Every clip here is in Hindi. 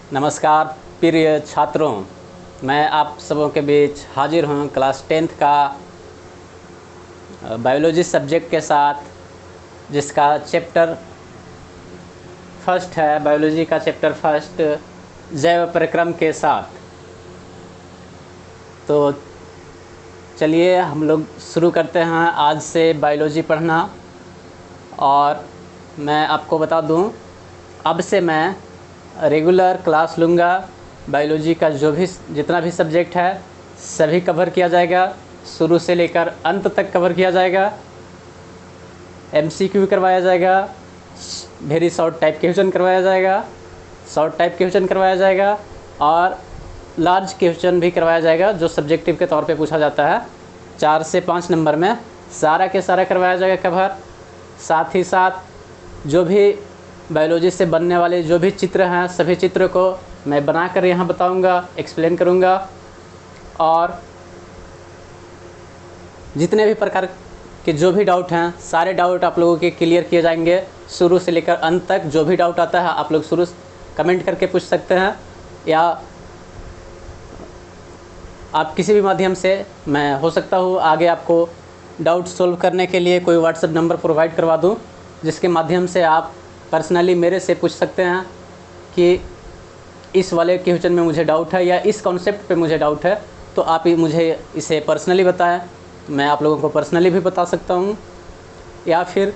नमस्कार प्रिय छात्रों, मैं आप सबों के बीच हाजिर हूँ क्लास 10th का बायोलॉजी सब्जेक्ट के साथ, जिसका चैप्टर फर्स्ट है। बायोलॉजी का चैप्टर फर्स्ट जैव प्रक्रम के साथ। तो चलिए हम लोग शुरू करते हैं आज से बायोलॉजी पढ़ना। और मैं आपको बता दूं, अब से मैं रेगुलर क्लास लूँगा। बायोलॉजी का जितना भी सब्जेक्ट है सभी कवर किया जाएगा, शुरू से लेकर अंत तक कवर किया जाएगा। MCQ करवाया जाएगा, वेरी शॉर्ट टाइप क्वेश्चन करवाया जाएगा, शॉर्ट टाइप क्वेश्चन करवाया जाएगा और लार्ज क्वेश्चन भी करवाया जाएगा, जो सब्जेक्टिव के तौर पे पूछा जाता है। 4 से 5 नंबर में सारा के सारा करवाया जाएगा कवर। साथ ही साथ जो भी बायोलॉजी से बनने वाले जो भी चित्र हैं, सभी चित्र को मैं बनाकर यहाँ बताऊँगा, एक्सप्लेन करूँगा। और जितने भी प्रकार के जो भी डाउट हैं, सारे डाउट आप लोगों के क्लियर किए जाएंगे। शुरू से लेकर अंत तक जो भी डाउट आता है आप लोग शुरू कमेंट करके पूछ सकते हैं, या आप किसी भी माध्यम से, मैं हो सकता हूँ आगे आपको डाउट सोल्व करने के लिए कोई व्हाट्सएप नंबर प्रोवाइड करवा दूँ, जिसके माध्यम से आप पर्सनली मेरे से पूछ सकते हैं कि इस वाले क्वेश्चन में मुझे डाउट है या इस कॉन्सेप्ट पे मुझे डाउट है। तो आप ही मुझे इसे पर्सनली बताएं, मैं आप लोगों को पर्सनली भी बता सकता हूँ, या फिर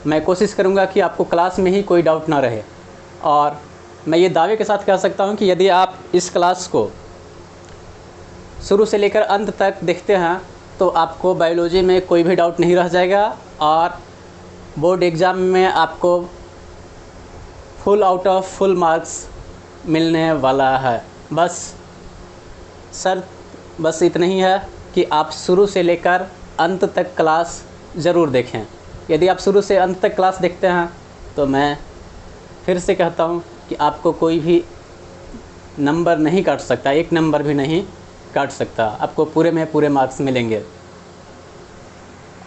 मैं कोशिश करूँगा कि आपको क्लास में ही कोई डाउट ना रहे। और मैं ये दावे के साथ कह सकता हूँ कि यदि आप इस क्लास को शुरू से लेकर अंत तक देखते हैं तो आपको बायोलॉजी में कोई भी डाउट नहीं रह जाएगा और बोर्ड एग्ज़ाम में आपको full out of full marks मिलने वाला है। बस इतना ही है कि आप शुरू से लेकर अंत तक क्लास ज़रूर देखें। यदि आप शुरू से अंत तक क्लास देखते हैं तो मैं फिर से कहता हूं कि आपको कोई भी नंबर नहीं काट सकता, एक नंबर भी नहीं काट सकता, आपको पूरे में पूरे मार्क्स मिलेंगे।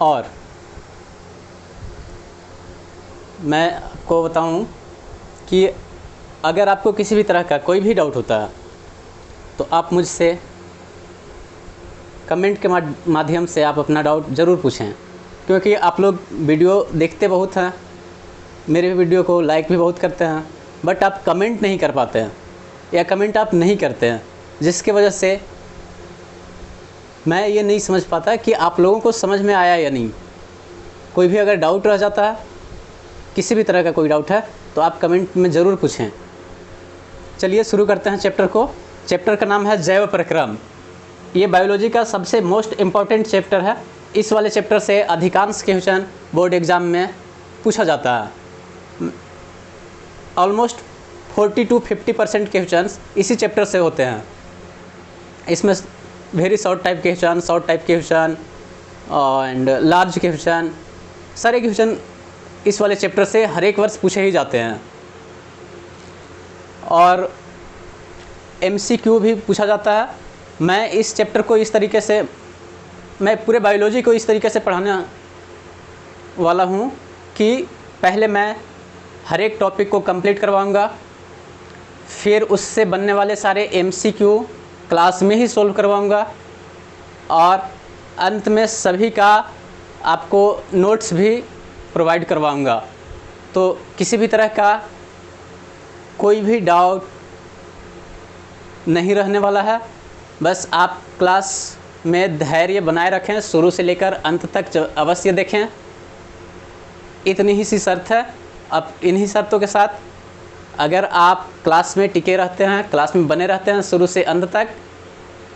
और मैं आपको बताऊं कि अगर आपको किसी भी तरह का कोई भी डाउट होता है तो आप मुझसे कमेंट के माध्यम से आप अपना डाउट ज़रूर पूछें, क्योंकि आप लोग वीडियो देखते बहुत हैं, मेरे वीडियो को लाइक भी बहुत करते हैं, बट आप कमेंट नहीं कर पाते हैं या कमेंट आप नहीं करते हैं, जिसकी वजह से मैं ये नहीं समझ पाता कि आप लोगों को समझ में आया या नहीं। कोई भी अगर डाउट रह जाता है, किसी भी तरह का कोई डाउट है, तो आप कमेंट में ज़रूर पूछें। चलिए शुरू करते हैं चैप्टर को। चैप्टर का नाम है जैव प्रक्रम। ये बायोलॉजी का सबसे मोस्ट इम्पॉर्टेंट चैप्टर है। इस वाले चैप्टर से अधिकांश क्वेश्चन बोर्ड एग्ज़ाम में पूछा जाता है। ऑलमोस्ट 40 to 50% क्वेश्चन इसी चैप्टर से होते हैं। इसमें very short type question, short type question and large question, सारे क्वेश्चन इस वाले चैप्टर से हर एक वर्ष पूछे ही जाते हैं। और MCQ भी पूछा जाता है। मैं इस चैप्टर को इस तरीके से, मैं पूरे बायोलॉजी को इस तरीके से पढ़ाने वाला हूँ कि पहले मैं हर एक टॉपिक को कंप्लीट करवाऊँगा, फिर उससे बनने वाले सारे MCQ क्लास में ही सोल्व करवाऊँगा, और अंत में सभी का आपको नोट्स भी प्रोवाइड करवाऊँगा। तो किसी भी तरह का कोई भी डाउट नहीं रहने वाला है। बस आप क्लास में धैर्य बनाए रखें, शुरू से लेकर अंत तक अवश्य देखें। इतनी ही सी शर्त है। अब इन्हीं शर्तों के साथ अगर आप क्लास में टिके रहते हैं, क्लास में बने रहते हैं शुरू से अंत तक,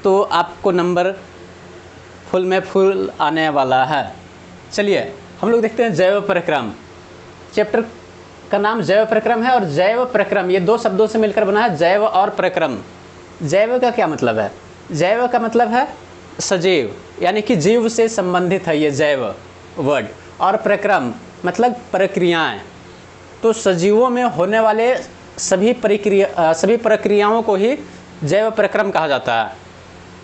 तो आपको नंबर फुल में फुल आने वाला है। चलिए हम लोग देखते हैं जैव प्रक्रम। चैप्टर का नाम जैव प्रक्रम है, और जैव प्रक्रम ये दो शब्दों से मिलकर बना है, जैव और प्रक्रम। जैव का क्या मतलब है? जैव का मतलब है सजीव, यानी कि जीव से संबंधित है ये जैव वर्ड। और प्रक्रम मतलब प्रक्रियाएं। तो सजीवों में होने वाले सभी प्रक्रियाओं को ही जैव प्रक्रम कहा जाता है।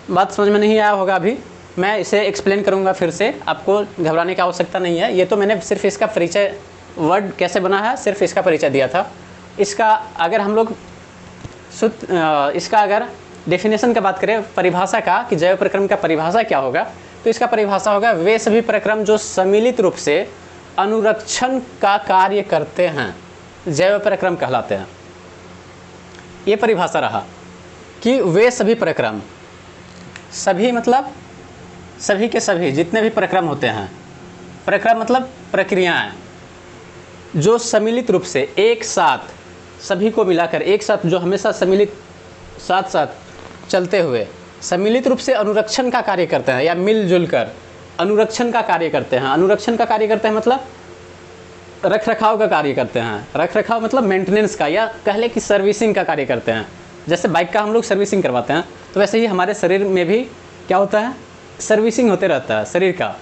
बात समझ में नहीं आया होगा अभी, मैं इसे एक्सप्लेन करूंगा फिर से, आपको घबराने की आवश्यकता नहीं है। ये तो मैंने सिर्फ इसका परिचय, वर्ड कैसे बना है, सिर्फ इसका परिचय दिया था। इसका अगर हम लोग इसका अगर डेफिनेशन का बात करें, परिभाषा का, कि जैव प्रक्रम का परिभाषा क्या होगा, तो इसका परिभाषा होगा वे सभी प्रक्रम जो सम्मिलित रूप से अनुरक्षण का कार्य करते हैं जैव प्रक्रम कहलाते हैं। ये परिभाषा रहा कि वे सभी प्रक्रम, सभी मतलब सभी के सभी जितने भी प्रक्रम होते हैं, प्रक्रम मतलब प्रक्रियाएं, जो सम्मिलित रूप से एक साथ सभी को मिलाकर एक साथ, जो हमेशा सम्मिलित साथ साथ चलते हुए सम्मिलित रूप से अनुरक्षण का कार्य करते हैं, या मिलजुल कर अनुरक्षण का कार्य करते हैं। अनुरक्षण का कार्य करते हैं मतलब रख रखाव का कार्य करते हैं। रख रखाव मतलब मेंटेनेंस का, या कह लें कि सर्विसिंग का कार्य करते हैं। जैसे बाइक का हम लोग सर्विसिंग करवाते हैं, तो वैसे ही हमारे शरीर में भी क्या होता है, सर्विसिंग होते रहता है शरीर का।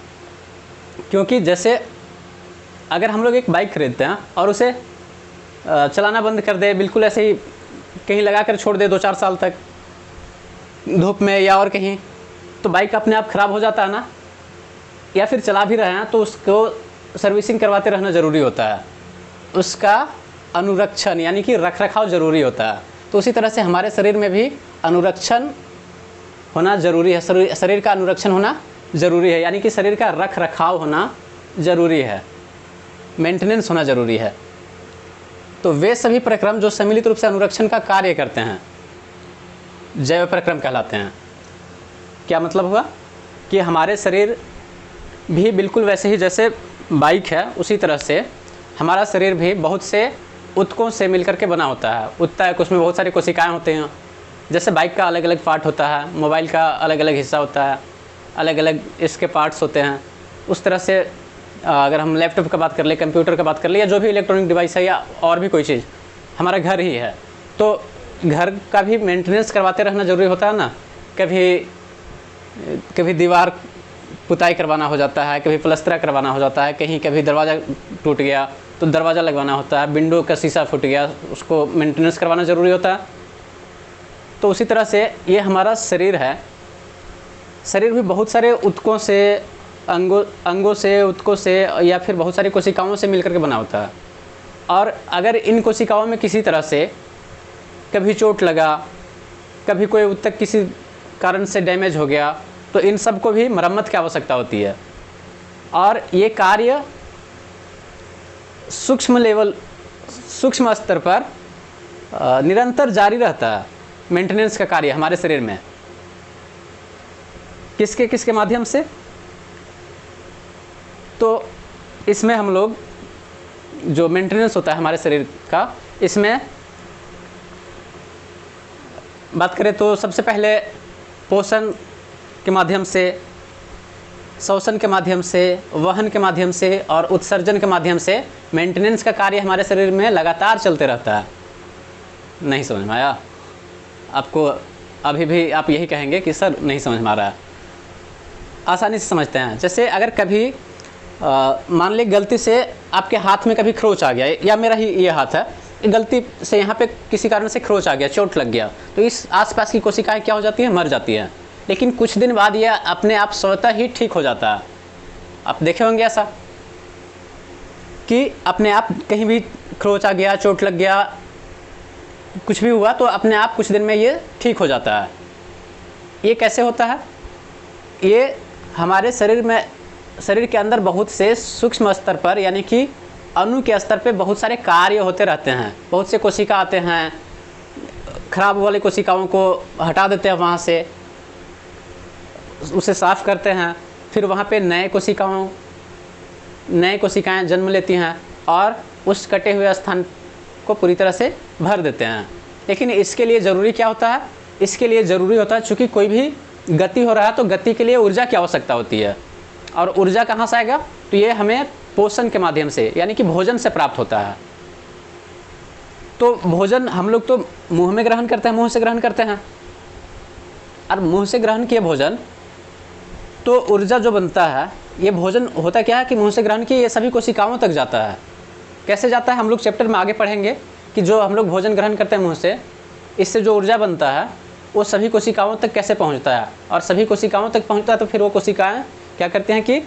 क्योंकि जैसे अगर हम लोग एक बाइक खरीदते हैं और उसे चलाना बंद कर दे, बिल्कुल ऐसे ही कहीं लगा कर छोड़ दे 2-4 साल तक धूप में या और कहीं, तो बाइक अपने आप ख़राब हो जाता है ना। या फिर चला भी रहे हैं तो उसको सर्विसिंग करवाते रहना ज़रूरी होता है, उसका अनुरक्षण यानी कि रख रखाव ज़रूरी होता है। तो उसी तरह से हमारे शरीर में भी अनुरक्षण होना ज़रूरी है, शरीर का अनुरक्षण होना ज़रूरी है, यानी कि शरीर का रख रखाव होना ज़रूरी है, मेंटेनेंस होना ज़रूरी है। तो वे सभी प्रक्रम जो सम्मिलित रूप से अनुरक्षण का कार्य करते हैं जैव प्रक्रम कहलाते हैं। क्या मतलब हुआ कि हमारे शरीर भी बिल्कुल वैसे ही जैसे बाइक है, उसी तरह से हमारा शरीर भी बहुत से उत्तकों से मिलकर के बना होता है। उत्तक, उसमें बहुत सारी कोशिकाएं होती हैं। जैसे बाइक का अलग अलग पार्ट होता है, मोबाइल का अलग अलग हिस्सा होता है, अलग अलग इसके पार्ट्स होते हैं। उस तरह से अगर हम लैपटॉप का बात कर ले, कंप्यूटर का बात कर ले, या जो भी इलेक्ट्रॉनिक डिवाइस है या और भी कोई चीज़, हमारा घर ही है, तो घर का भी मेंटेनेंस करवाते रहना ज़रूरी होता है ना। कभी दीवार पुताई करवाना हो जाता है, कभी प्लस्तरा करवाना हो जाता है, कहीं कभी दरवाज़ा टूट गया तो दरवाज़ा लगवाना होता है, विंडो का शीशा फूट गया, उसको मेंटेनेंस करवाना ज़रूरी होता है। तो उसी तरह से ये हमारा शरीर है, शरीर भी बहुत सारे उत्तकों से, अंगों से, उत्तकों से, या फिर बहुत सारी कोशिकाओं से मिलकर के बना होता है। और अगर इन कोशिकाओं में किसी तरह से कभी चोट लगा, कभी कोई उत्तक किसी कारण से डैमेज हो गया, तो इन सब को भी मरम्मत की आवश्यकता होती है। और ये कार्य सूक्ष्म स्तर पर निरंतर जारी रहता है, मेंटेनेंस का कार्य हमारे शरीर में। किसके माध्यम से? तो इसमें हम लोग जो मेंटेनेंस होता है हमारे शरीर का, इसमें बात करें तो सबसे पहले पोषण के माध्यम से, श्वसन के माध्यम से, वहन के माध्यम से और उत्सर्जन के माध्यम से मेंटेनेंस का कार्य हमारे शरीर में लगातार चलते रहता है। नहीं समझ में आया आपको? अभी भी आप यही कहेंगे कि सर नहीं समझ में आ रहा है। आसानी से समझते हैं। जैसे अगर कभी मान ली गलती से आपके हाथ में कभी खरोच आ गया, या मेरा ही ये हाथ है, गलती से यहाँ पे किसी कारण से खरोच आ गया, चोट लग गया, तो इस आसपास की कोशिकाएं क्या हो जाती हैं? मर जाती हैं। लेकिन कुछ दिन बाद यह अपने आप स्वतः ही ठीक हो जाता है। आप देखे होंगे ऐसा कि अपने आप कहीं भी खरोच आ गया, चोट लग गया, कुछ भी हुआ, तो अपने आप कुछ दिन में ये ठीक हो जाता है। ये कैसे होता है? ये हमारे शरीर के अंदर बहुत से सूक्ष्म स्तर पर, यानी कि अणु के स्तर पे बहुत सारे कार्य होते रहते हैं। बहुत से कोशिका आते हैं, खराब वाली कोशिकाओं को हटा देते हैं, वहाँ से उसे साफ करते हैं, फिर वहाँ पे नए कोशिकाएं जन्म लेती हैं और उस कटे हुए स्थान को पूरी तरह से भर देते हैं। लेकिन इसके लिए ज़रूरी क्या होता है? इसके लिए ज़रूरी होता है, चूँकि कोई भी गति हो रहा है तो गति के लिए ऊर्जा की आवश्यकता होती है। और ऊर्जा कहाँ से आएगा? तो ये हमें पोषण के माध्यम से, यानी कि भोजन से प्राप्त होता है। तो भोजन हम लोग तो मुंह में ग्रहण करते हैं, मुंह से ग्रहण करते हैं, और मुंह से ग्रहण किए भोजन तो ऊर्जा जो बनता है, ये भोजन होता क्या है कि मुंह से ग्रहण किए ये सभी कोशिकाओं तक जाता है। कैसे जाता है? हम लोग चैप्टर में आगे पढ़ेंगे कि जो हम लोग भोजन ग्रहण करते हैं मुंह से, इससे जो ऊर्जा बनता है वो सभी कोशिकाओं तक कैसे पहुंचता है, और सभी कोशिकाओं तक पहुंचता है तो फिर वो कोशिकाएं क्या करते हैं कि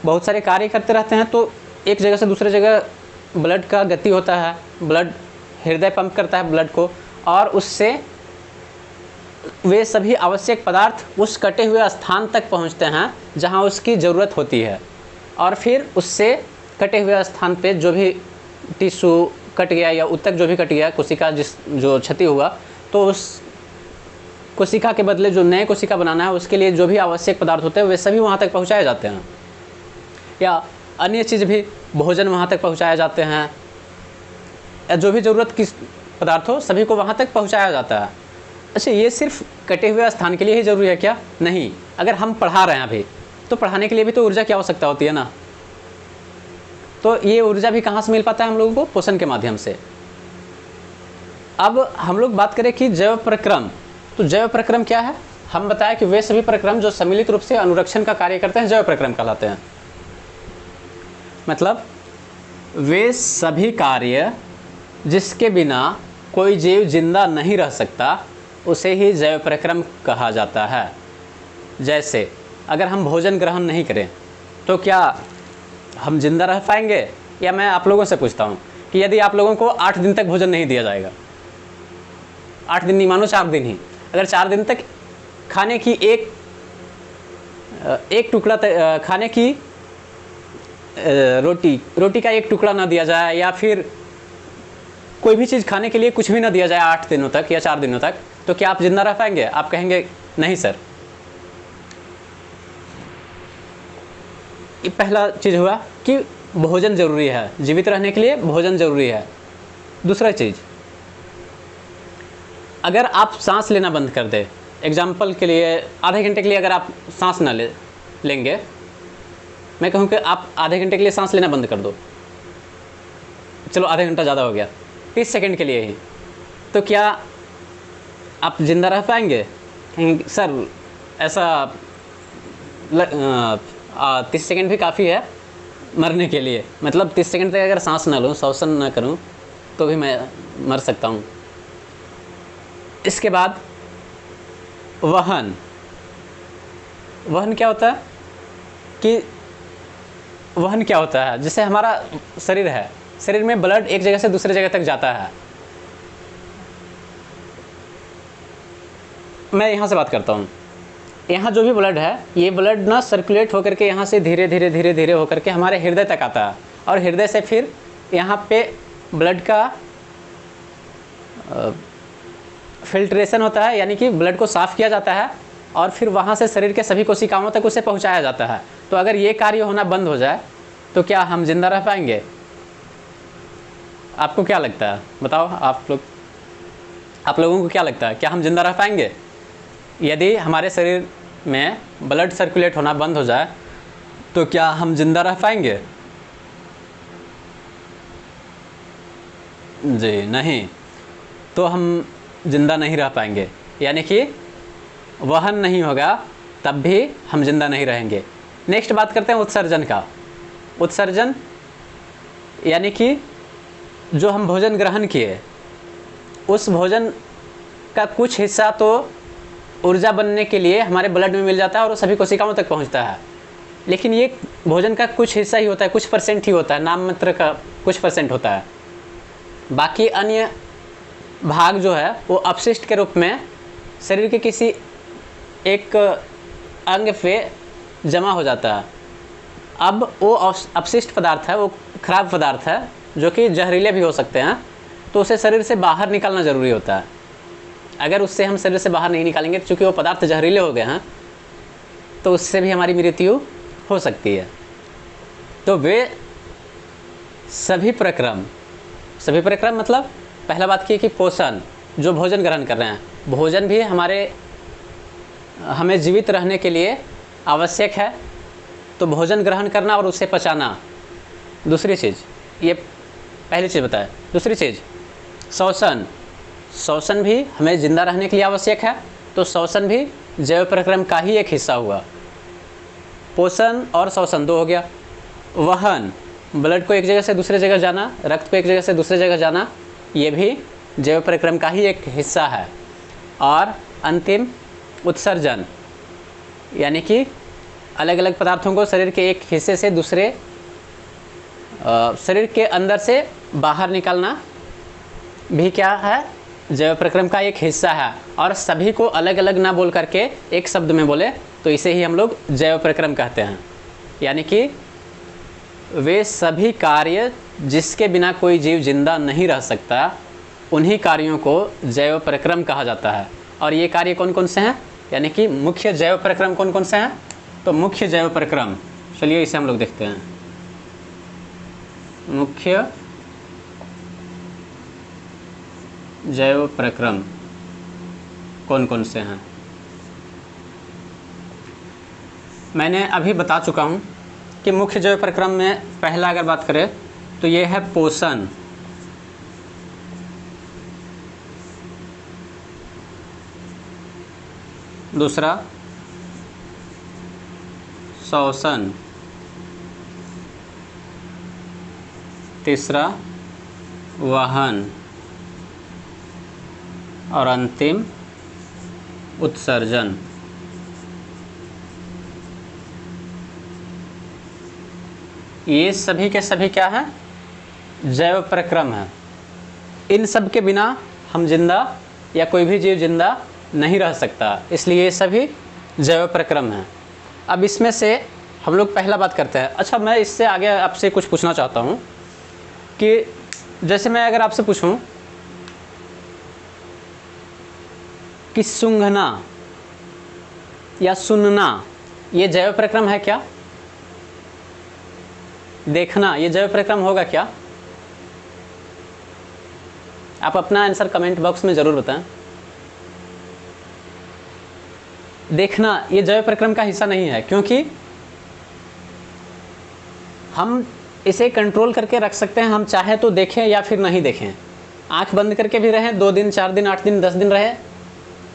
बहुत सारे कार्य करते रहते हैं। तो एक जगह से दूसरे जगह ब्लड का गति होता है, ब्लड, हृदय पंप करता है ब्लड को, और उससे वे सभी आवश्यक पदार्थ उस कटे हुए स्थान तक पहुंचते हैं जहां उसकी ज़रूरत होती है, और फिर उससे कटे हुए स्थान पे जो भी टिश्यू कट गया या ऊतक जो भी कट गया, कोशिका जो क्षति हुआ, तो उस कोशिका के बदले जो नए कोशिका बनाना है उसके लिए जो भी आवश्यक पदार्थ होते हैं वे सभी वहाँ तक पहुँचाए जाते हैं। या अन्य चीज़ भी, भोजन वहाँ तक पहुँचाए जाते हैं, या जो भी ज़रूरत की पदार्थ हो सभी को वहाँ तक पहुँचाया जाता है। अच्छा, ये सिर्फ कटे हुए स्थान के लिए ही ज़रूरी है क्या? नहीं। अगर हम पढ़ा रहे हैं अभी, तो पढ़ाने के लिए भी तो ऊर्जा की आवश्यकता होती है ना। तो ये ऊर्जा भी कहाँ से मिल पाता है हम लोगों को? पोषण के माध्यम से। अब हम लोग बात करें कि जैव प्रक्रम, तो जैव प्रक्रम क्या है? हम बताया कि वे सभी प्रक्रम जो सम्मिलित रूप से अनुरक्षण का कार्य करते हैं जैव प्रक्रम कहलाते हैं। मतलब वे सभी कार्य जिसके बिना कोई जीव जिंदा नहीं रह सकता उसे ही जैव प्रक्रम कहा जाता है। जैसे अगर हम भोजन ग्रहण नहीं करें तो क्या हम जिंदा रह पाएंगे? या मैं आप लोगों से पूछता हूँ कि यदि आप लोगों को 8 दिन तक भोजन नहीं दिया जाएगा, 8 दिन नहीं मानो 4 दिन ही, अगर 4 दिन तक खाने की एक टुकड़ा खाने की रोटी का एक टुकड़ा ना दिया जाए, या फिर कोई भी चीज़ खाने के लिए कुछ भी ना दिया जाए 8 दिनों तक या 4 दिनों तक, तो क्या आप जिंदा रह पाएंगे? आप कहेंगे नहीं सर। ये पहला चीज़ हुआ कि भोजन ज़रूरी है, जीवित रहने के लिए भोजन ज़रूरी है। दूसरा चीज़, अगर आप सांस लेना बंद कर दे, एग्जाम्पल के लिए आधे घंटे के लिए अगर आप सांस ना लेंगे, मैं कहूँ कि आप आधे घंटे के लिए सांस लेना बंद कर दो, चलो आधे घंटा ज़्यादा हो गया, 30 सेकंड के लिए ही, तो क्या आप जिंदा रह पाएंगे? सर ऐसा 30 सेकंड भी काफ़ी है मरने के लिए, मतलब 30 सेकंड तक अगर सांस ना लूँ, श्वसन ना करूँ, तो भी मैं मर सकता हूँ। इसके बाद वहन क्या होता है कि वहन क्या होता है? जैसे हमारा शरीर है, शरीर में ब्लड एक जगह से दूसरे जगह तक जाता है। मैं यहाँ से बात करता हूँ, यहाँ जो भी ब्लड है, ये ब्लड ना सर्कुलेट होकर के यहाँ से धीरे धीरे होकर के हमारे हृदय तक आता है, और हृदय से फिर यहाँ पे ब्लड का फिल्ट्रेशन होता है, यानी कि ब्लड को साफ़ किया जाता है, और फिर वहाँ से शरीर के सभी कोशिकाओं तक उसे पहुँचाया जाता है। तो अगर ये कार्य होना बंद हो जाए तो क्या हम जिंदा रह पाएंगे? आपको क्या लगता है? बताओ आप लोगों को क्या लगता है, क्या हम जिंदा रह पाएंगे? यदि हमारे शरीर में ब्लड सर्कुलेट होना बंद हो जाए तो क्या हम जिंदा रह पाएंगे? जी नहीं, तो हम जिंदा नहीं रह पाएंगे, यानी कि वहन नहीं होगा तब भी हम जिंदा नहीं रहेंगे। नेक्स्ट बात करते हैं उत्सर्जन का। उत्सर्जन यानी कि जो हम भोजन ग्रहण किए, उस भोजन का कुछ हिस्सा तो ऊर्जा बनने के लिए हमारे ब्लड में मिल जाता है और वो सभी कोशिकाओं तक पहुंचता है, लेकिन ये भोजन का कुछ हिस्सा ही होता है, कुछ परसेंट ही होता है, नाम मात्र का कुछ परसेंट होता है। बाकी अन्य भाग जो है वो अपशिष्ट के रूप में शरीर के किसी एक अंग पे जमा हो जाता है। अब वो अपशिष्ट पदार्थ है, वो खराब पदार्थ है जो कि जहरीले भी हो सकते हैं, तो उसे शरीर से बाहर निकालना ज़रूरी होता है। अगर उससे हम शरीर से बाहर नहीं निकालेंगे, चूँकि वो पदार्थ जहरीले हो गए हैं, तो उससे भी हमारी मृत्यु हो सकती है। तो वे सभी प्रक्रम मतलब पहला बात की कि पोषण, जो भोजन ग्रहण कर रहे हैं, भोजन भी हमें जीवित रहने के लिए आवश्यक है, तो भोजन ग्रहण करना और उसे पचाना। दूसरी चीज़, ये पहली चीज़ बताया। दूसरी चीज़ श्वसन भी हमें ज़िंदा रहने के लिए आवश्यक है, तो श्वसन भी जैव प्रक्रम का ही एक हिस्सा हुआ। पोषण और श्वसन दो हो गया। वहन, ब्लड को एक जगह से दूसरे जगह जाना, रक्त को एक जगह से दूसरे जगह जाना, ये भी जैव प्रक्रम का ही एक हिस्सा है। और अंतिम उत्सर्जन, यानी कि अलग अलग पदार्थों को शरीर के एक हिस्से से दूसरे शरीर के अंदर से बाहर निकालना भी क्या है? जैव प्रक्रम का एक हिस्सा है और सभी को अलग अलग ना बोल करके एक शब्द में बोले तो इसे ही हम लोग जैव प्रक्रम कहते हैं। यानी कि वे सभी कार्य जिसके बिना कोई जीव जिंदा नहीं रह सकता, उन्हीं कार्यों को जैव प्रक्रम कहा जाता है। और ये कार्य कौन कौन से हैं, यानी कि मुख्य जैव प्रक्रम कौन कौन से हैं? तो मुख्य जैव प्रक्रम, चलिए इसे हम लोग देखते हैं। मुख्य जैव प्रक्रम कौन कौन से हैं? मैंने अभी बता चुका हूँ कि मुख्य जैव प्रक्रम में पहला अगर बात करें तो ये है पोषण, दूसरा श्वसन, तीसरा वहन और अंतिम उत्सर्जन। ये सभी के सभी क्या है? जैव प्रक्रम है। इन सब के बिना हम जिंदा या कोई भी जीव जिंदा नहीं रह सकता, इसलिए ये सभी जैव प्रक्रम हैं। अब इसमें से हम लोग पहला बात करते हैं। अच्छा, मैं इससे आगे आपसे कुछ पूछना चाहता हूँ कि जैसे मैं अगर आपसे पूछूं कि सूंघना या सुनना ये जैव प्रक्रम है क्या? देखना ये जैव प्रक्रम होगा क्या? आप अपना आंसर कमेंट बॉक्स में ज़रूर बताएं। देखना ये जैव प्रक्रम का हिस्सा नहीं है, क्योंकि हम इसे कंट्रोल करके रख सकते हैं। हम चाहे तो देखें या फिर नहीं देखें, आंख बंद करके भी रहें, 2 दिन 4 दिन 8 दिन 10 दिन रहे,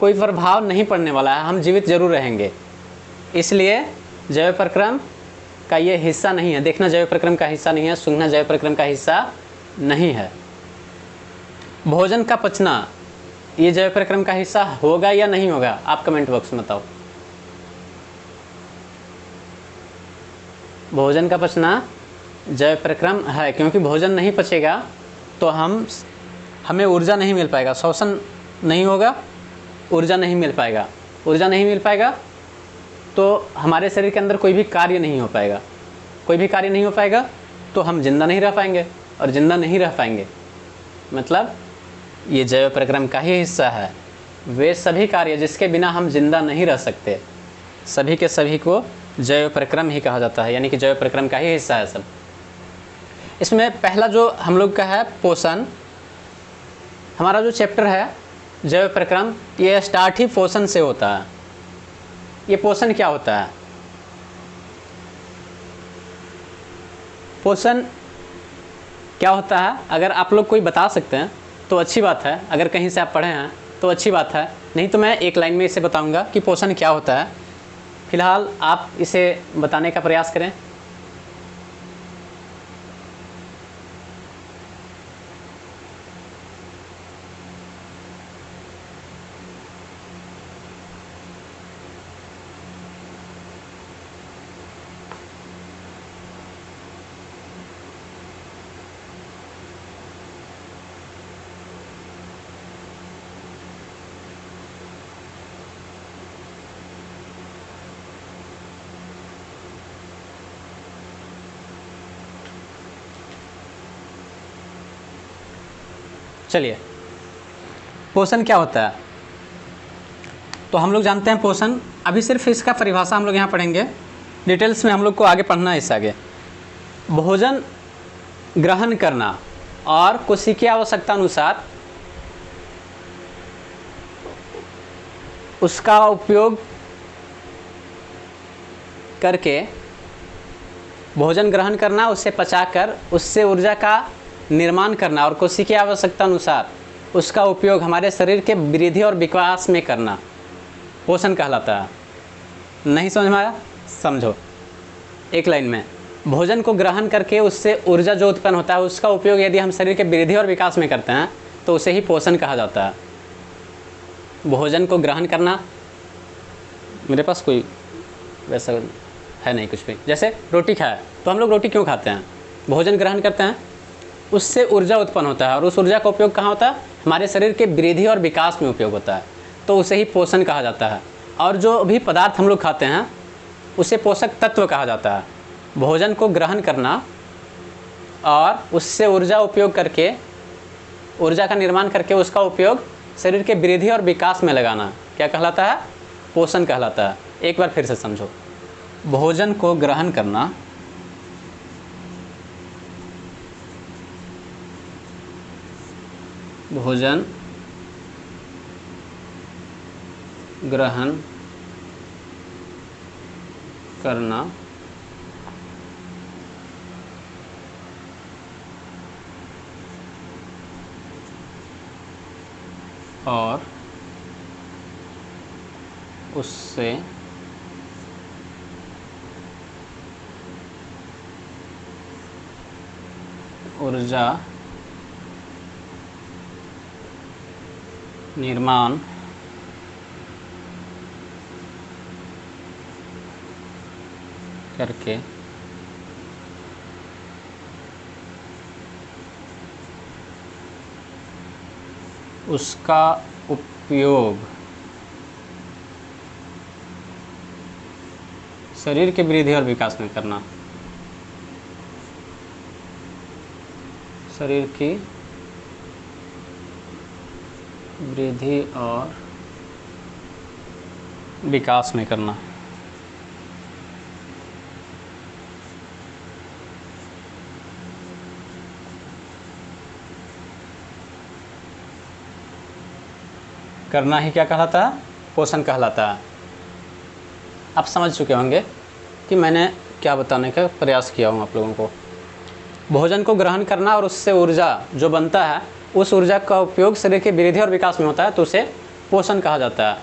कोई प्रभाव नहीं पड़ने वाला है, हम जीवित जरूर रहेंगे। इसलिए जैव प्रक्रम का ये हिस्सा नहीं है। देखना जैव प्रक्रम का हिस्सा नहीं है, सूंघना जैव प्रक्रम का हिस्सा नहीं है। भोजन का पचना ये जैव प्रक्रम का हिस्सा होगा या नहीं होगा? आप कमेंट बॉक्स में बताओ। भोजन का पचना जैव प्रक्रम है, क्योंकि भोजन नहीं पचेगा तो हमें ऊर्जा नहीं मिल पाएगा, श्वसन नहीं होगा, ऊर्जा नहीं मिल पाएगा। ऊर्जा नहीं मिल पाएगा तो हमारे शरीर के अंदर कोई भी कार्य नहीं हो पाएगा। कोई भी कार्य नहीं हो पाएगा तो हम जिंदा नहीं रह पाएंगे, और जिंदा नहीं रह पाएंगे मतलब ये जैव प्रक्रम का ही हिस्सा है। वे सभी कार्य जिसके बिना हम जिंदा नहीं रह सकते, सभी के सभी को जैव प्रक्रम ही कहा जाता है, यानी कि जैव प्रक्रम का ही हिस्सा है सब। इसमें पहला जो हम लोग का है पोषण, हमारा जो चैप्टर है जैव प्रक्रम, ये स्टार्ट ही पोषण से होता है। ये पोषण क्या होता है? पोषण क्या होता है अगर आप लोग कोई बता सकते हैं तो अच्छी बात है, अगर कहीं से आप पढ़े हैं तो अच्छी बात है, नहीं तो मैं एक लाइन में इसे बताऊंगा कि पोषण क्या होता है। फिलहाल आप इसे बताने का प्रयास करें। चलिए, पोषण क्या होता है? तो हम लोग जानते हैं पोषण, अभी सिर्फ इसका परिभाषा हम लोग यहाँ पढ़ेंगे, डिटेल्स में हम लोग को आगे पढ़ना है। इससे आगे भोजन ग्रहण करना और कोशिकीय आवश्यकता अनुसार उसका उपयोग करके, भोजन ग्रहण करना, उसे पचाकर उससे ऊर्जा का निर्माण करना और कोशिकीय आवश्यकता अनुसार उसका उपयोग हमारे शरीर के वृद्धि और विकास में करना पोषण कहलाता है। नहीं समझ में आया? समझो एक लाइन में। भोजन को ग्रहण करके उससे ऊर्जा जो उत्पन्न होता है उसका उपयोग यदि हम शरीर के वृद्धि और विकास में करते हैं तो उसे ही पोषण कहा जाता है। भोजन को ग्रहण करना, मेरे पास कोई वैसा है नहीं कुछ भी। जैसे रोटी खाया तो हम लोग रोटी क्यों खाते हैं? भोजन ग्रहण करते हैं, उससे ऊर्जा उत्पन्न होता है और उस ऊर्जा का उपयोग कहाँ होता है? हमारे शरीर के वृद्धि और विकास में उपयोग होता है, तो उसे ही पोषण कहा जाता है। और जो भी पदार्थ हम लोग खाते हैं उसे पोषक तत्व कहा जाता है। भोजन को ग्रहण करना और उससे ऊर्जा का निर्माण करके उसका उपयोग शरीर के वृद्धि और विकास में लगाना क्या कहलाता है? पोषण कहलाता है। एक बार फिर से समझो, भोजन को ग्रहण करना, भोजन ग्रहण करना और उससे ऊर्जा निर्माण करके उसका उपयोग शरीर के वृद्धि और विकास में करना, शरीर की वृद्धि और विकास में करना। करना ही क्या कहलाता है? पोषण कहलाता है। आप समझ चुके होंगे कि मैंने क्या बताने का प्रयास किया हूँ आप लोगों को। भोजन को ग्रहण करना और उससे ऊर्जा जो बनता है, उस ऊर्जा का उपयोग शरीर के वृद्धि और विकास में होता है, तो उसे पोषण कहा जाता है।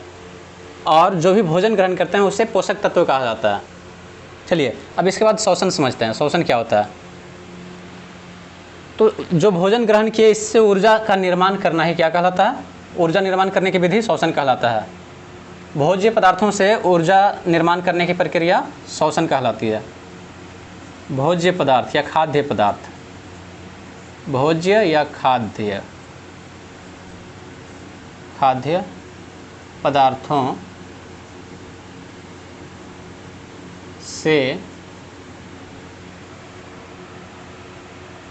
और जो भी भोजन ग्रहण करते हैं उसे पोषक तत्व कहा जाता है। चलिए अब इसके बाद शोषण समझते हैं। शोषण क्या होता है? तो जो भोजन ग्रहण किए इससे ऊर्जा का निर्माण करना ही क्या कहलाता है? ऊर्जा निर्माण करने की विधि शोषण कहलाता है। भोज्य पदार्थों से ऊर्जा निर्माण करने की प्रक्रिया शोषण कहलाती है। भोज्य पदार्थ या खाद्य पदार्थ, भोज्य या खाद्य पदार्थों से,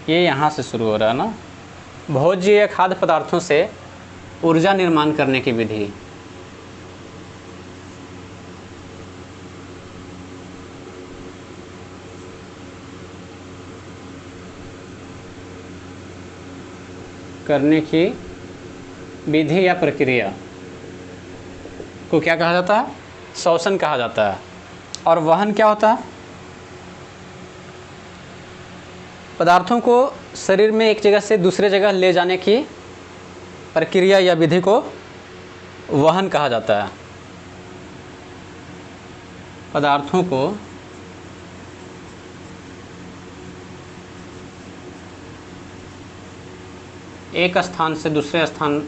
ये यहाँ से शुरू हो रहा है ना, भोज्य या खाद्य पदार्थों से ऊर्जा निर्माण करने की विधि। करने की विधि या प्रक्रिया को क्या कहा जाता है? शोषण कहा जाता है। और वहन क्या होता है? पदार्थों को शरीर में एक जगह से दूसरे जगह ले जाने की प्रक्रिया या विधि को वहन कहा जाता है। पदार्थों को एक स्थान से दूसरे स्थान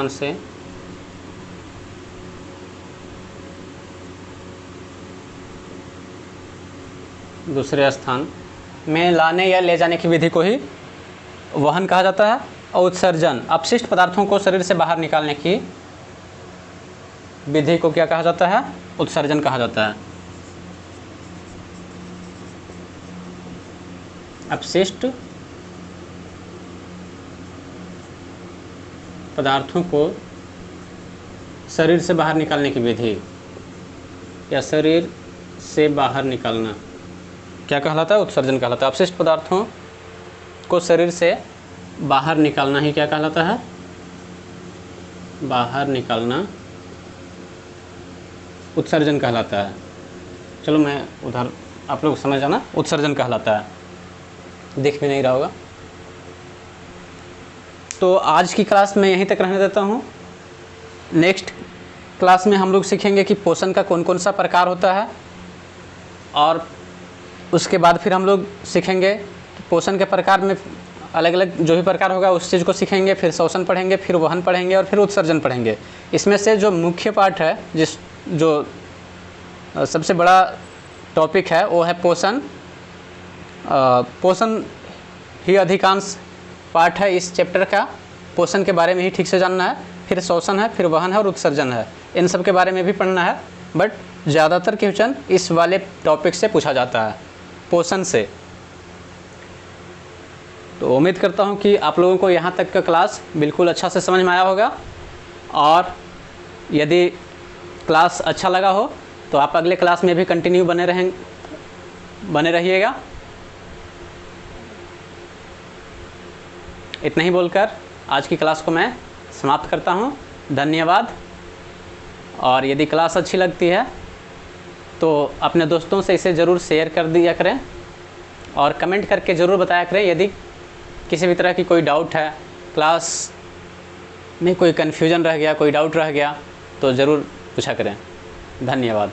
से दूसरे स्थान में लाने या ले जाने की विधि को ही वहन कहा जाता है। और उत्सर्जन, अपशिष्ट पदार्थों को शरीर से बाहर निकालने की विधि को क्या कहा जाता है? उत्सर्जन कहा जाता है। अपशिष्ट पदार्थों को शरीर से बाहर निकालने की विधि या शरीर से बाहर निकालना क्या कहलाता है? उत्सर्जन कहलाता है। अपशिष्ट पदार्थों को शरीर से बाहर निकालना ही क्या कहलाता है? बाहर निकालना उत्सर्जन कहलाता है। चलो मैं उधर, आप लोग समझ जाना, उत्सर्जन कहलाता है। दिख भी नहीं रहा होगा। तो आज की क्लास में यहीं तक रहने देता हूँ। नेक्स्ट क्लास में हम लोग सीखेंगे कि पोषण का कौन कौन सा प्रकार होता है, और उसके बाद फिर हम लोग सीखेंगे कि पोषण के प्रकार में अलग अलग जो भी प्रकार होगा उस चीज़ को सीखेंगे। फिर शोषण पढ़ेंगे, फिर वहन पढ़ेंगे और फिर उत्सर्जन पढ़ेंगे। इसमें से जो मुख्य पार्ट है, जो सबसे बड़ा टॉपिक है वो है पोषण। पोषण ही अधिकांश पार्ट है इस चैप्टर का। पोषण के बारे में ही ठीक से जानना है, फिर श्वसन है, फिर वहन है और उत्सर्जन है, इन सब के बारे में भी पढ़ना है। बट ज़्यादातर क्वेश्चन इस वाले टॉपिक से पूछा जाता है, पोषण से। तो उम्मीद करता हूँ कि आप लोगों को यहाँ तक का क्लास बिल्कुल अच्छा से समझ में आया होगा, और यदि क्लास अच्छा लगा हो तो आप अगले क्लास में भी कंटिन्यू बने रहिएगा। इतना ही बोलकर आज की क्लास को मैं समाप्त करता हूँ। धन्यवाद। और यदि क्लास अच्छी लगती है तो अपने दोस्तों से इसे ज़रूर शेयर कर दिया करें, और कमेंट करके ज़रूर बताया करें यदि किसी भी तरह की कोई डाउट है, क्लास में कोई कन्फ्यूजन रह गया, कोई डाउट रह गया तो ज़रूर पूछा करें। धन्यवाद।